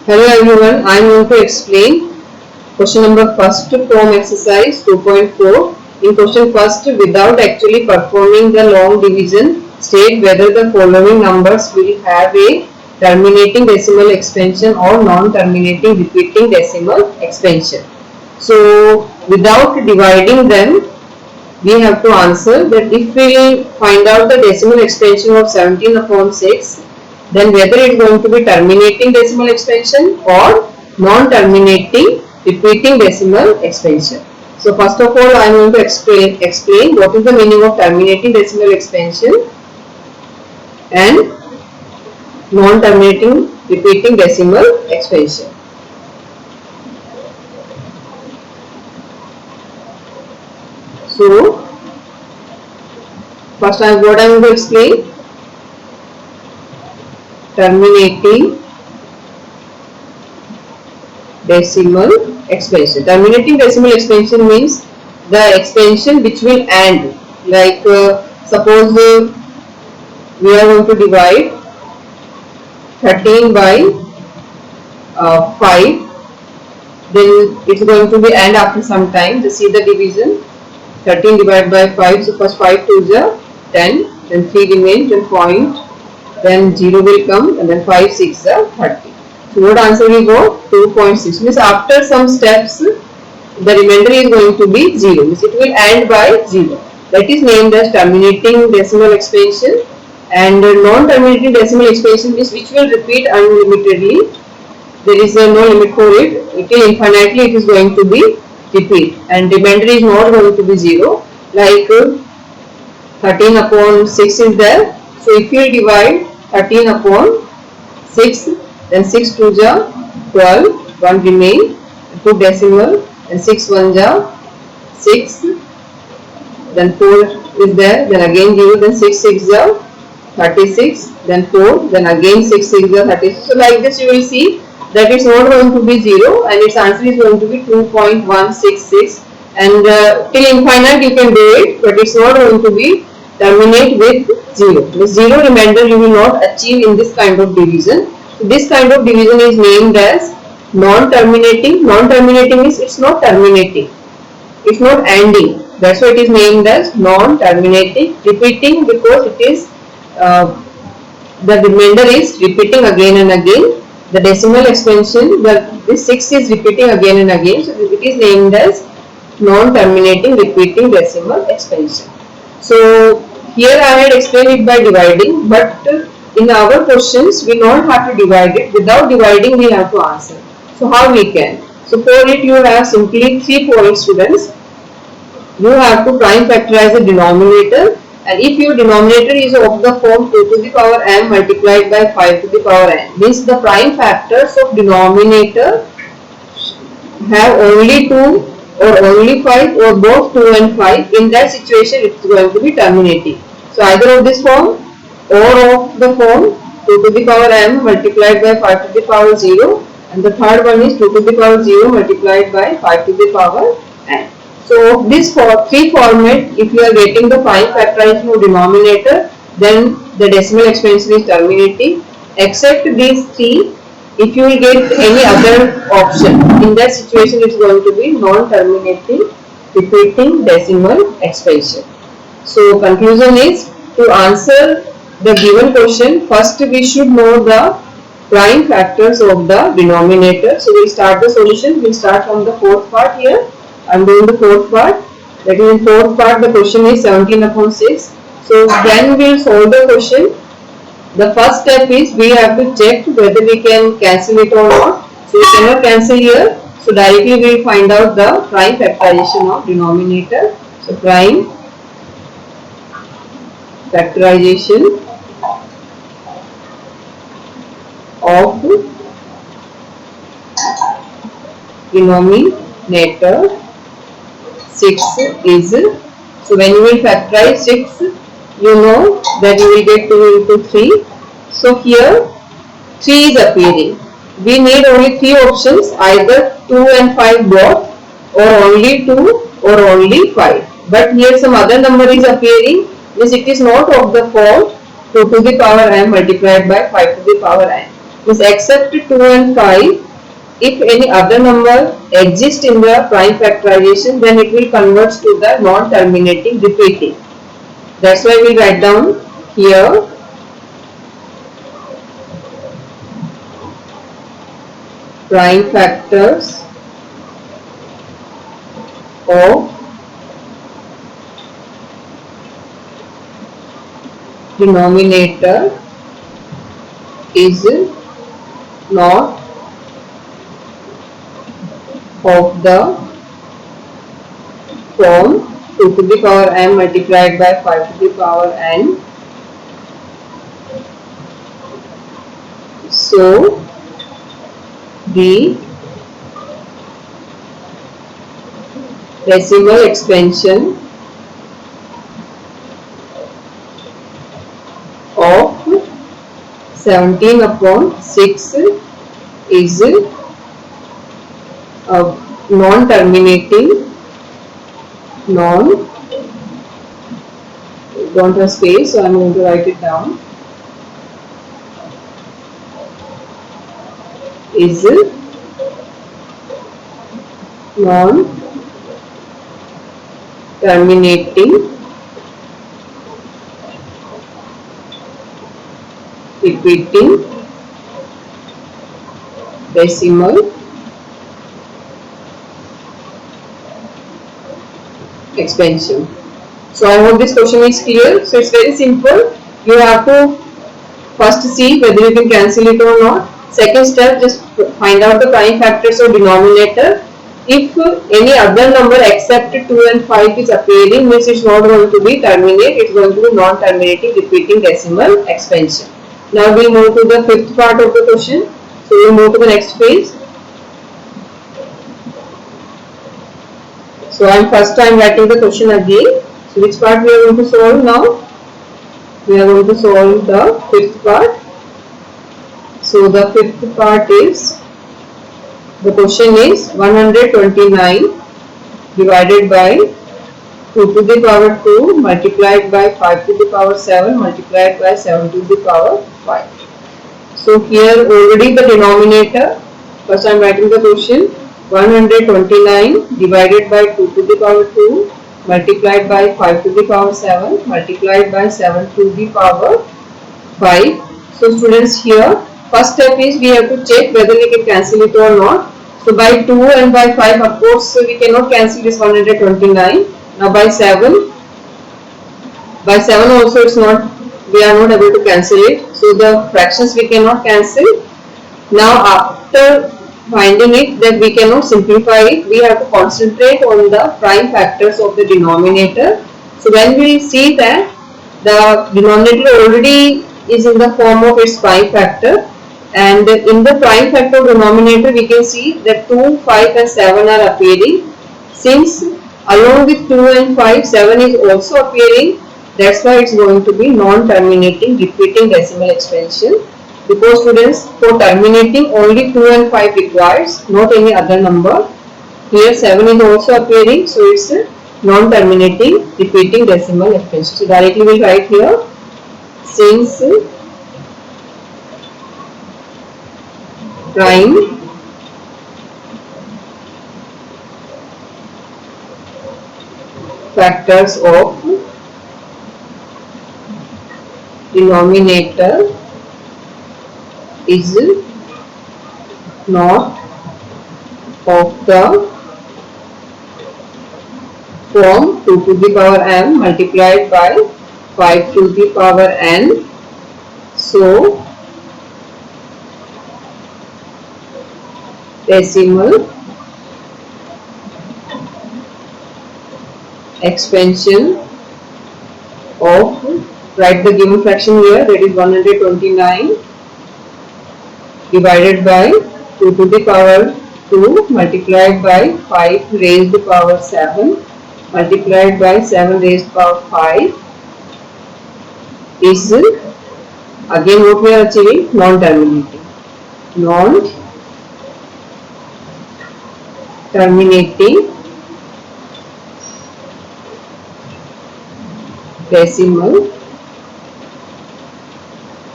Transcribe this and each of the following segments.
Hello everyone, I am going to explain question number first from exercise 2.4. In question first, without actually performing the long division, state whether the following numbers will have a terminating decimal expansion or non-terminating repeating decimal expansion. So without dividing them, we have to answer that if we find out the decimal expansion of 17/6, then whether it is going to be terminating decimal expansion or non-terminating repeating decimal expansion. So first of all, I am going to explain what is the meaning of terminating decimal expansion and non-terminating repeating decimal expansion. So first what I am going to explain. Terminating decimal expansion. Terminating decimal expansion means the expansion which will end. Like suppose we are going to divide 13 by 5, then it is going to be end after some time. Just see the division. 13 divided by 5. So first 5 2s are 10, then 3 remains, then point. Then 0 will come, and then 5 6 are 30. So what answer we go? 2.6. Means after some steps the remainder is going to be 0. Means it will end by 0. That is named as terminating decimal expansion. And non-terminating decimal expansion means which will repeat unlimitedly. There is no limit for it. Till infinitely it is going to be repeat, and remainder is not going to be 0. Like 13/6 is there. So if you divide 13/6, then 6 2s are 12, 1 remain, 2 decimal, and 6 1s are 6, then 4 is there, then again 0, then 6 6s are 36, then 4, then again 6 6s are 36. So like this you will see that it's not going to be 0 and its answer is going to be 2.166, and till infinite you can do it, but it's not going to be terminate with 0. The 0 remainder you will not achieve in this kind of division. So this kind of division is named as non-terminating. Non-terminating means it's not terminating, it's not ending. That's why it is named as non-terminating. Repeating because it is the remainder is repeating again and again. The decimal expansion, this 6 is repeating again and again. So it is named as non-terminating repeating decimal expansion. So here I had explained it by dividing, but in our questions we don't have to divide it. Without dividing we have to answer. So how we can? So for it you have simply 3 points, students. You have to prime factorize the denominator, and if your denominator is of the form 2 to the power m multiplied by 5 to the power n, means the prime factors of denominator have only 2 or only 5 or both 2 and 5. In that situation it is going to be terminating. So either of this form or of the form 2 to the power m multiplied by 5 to the power 0, and the third one is 2 to the power 0 multiplied by 5 to the power n. So this three format, if you are getting the prime factorization of denominator, then the decimal expansion is terminating. Except these three, if you will get any other option, in that situation it is going to be non-terminating repeating decimal expansion. So conclusion is, to answer the given question, first we should know the prime factors of the denominator. So we will start the solution. We will start from the fourth part here. I am doing the fourth part. That is, in fourth part the question is 17/6. So then we will solve the question. The first step is we have to check whether we can cancel it or not. So we cannot cancel here. So directly we will find out the prime factorization of denominator. So prime factorization of denominator 6 is, so when you will factorize 6, you know that you will get 2 into 3. So here 3 is appearing. We need only 3 options, either 2 and 5 both, or only 2 or only 5. But here some other number is appearing, means it is not of the form 2 to the power m multiplied by 5 to the power n. is except 2 and 5, if any other number exists in the prime factorization, then it will convert to the non-terminating repeating. That's why we write down here prime factors of denominator is not of the form 2 to the power n multiplied by 5 to the power n. So the decimal expansion of 17 upon 6 is non-terminating, don't have space, so I am going to write it down, is non-terminating repeating decimal expansion. So I hope this question is clear. So it's very simple. You have to first see whether you can cancel it or not. Second step, just find out the prime factors of denominator. If any other number except 2 and 5 is appearing, means it's not going to be terminate, it's going to be non-terminating repeating decimal expansion. Now we move to the fifth part of the question. So we move to the next page. So I am first time writing the question again. So which part we are going to solve now? We are going to solve the fifth part. So the fifth part is, the question is 129 divided by 2 to the power 2 multiplied by 5 to the power 7 multiplied by 7 to the power 5. So here already the denominator, first I am writing the question, 129 divided by 2 to the power 2 multiplied by 5 to the power 7 multiplied by 7 to the power 5. So students, here first step is we have to check whether we can cancel it or not. So by 2 and by 5, of course we cannot cancel this 129. Now by 7 also it's not, we are not able to cancel it. So the fractions we cannot cancel. Now after finding it that we cannot simplify it, we have to concentrate on the prime factors of the denominator. So when we see that the denominator already is in the form of its prime factor, and in the prime factor denominator we can see that 2, 5 and 7 are appearing. Since along with 2 and 5, 7 is also appearing, that's why it's going to be non-terminating repeating decimal expansion. Because students, for terminating only 2 and 5 requires, not any other number. Here 7 is also appearing, so it's a non-terminating repeating decimal expansion. So directly we write here, since prime factors of denominator is not of the form 2 to the power m multiplied by 5 to the power n. So decimal expansion of, write the given fraction here, that is 129 divided by 2 to the power 2 multiplied by 5 raised to power 7 multiplied by 7 raised to power 5 is again what we are achieving, non-terminating. Non-terminating decimal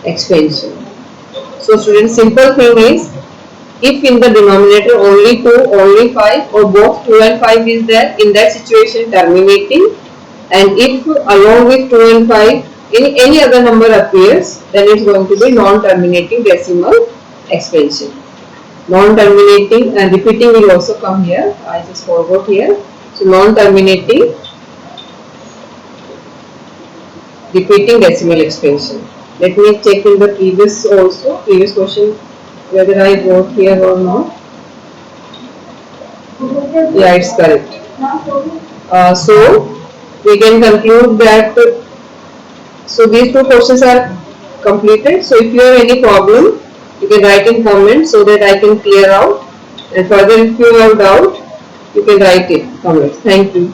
expansion. So students, simple thing is, if in the denominator only 2, only 5 or both 2 and 5 is there, in that situation terminating, and if along with 2 and 5 any other number appears, then it's going to be non-terminating decimal expansion. Non-terminating and repeating will also come here. I just forgot here. So non-terminating repeating decimal expansion. Let me check in the previous question whether I wrote here or not. Yeah, it's correct. So we can conclude that. So these two questions are completed. So if you have any problem, you can write in comments so that I can clear out. And further, if you have doubt, you can write it comments. Thank you.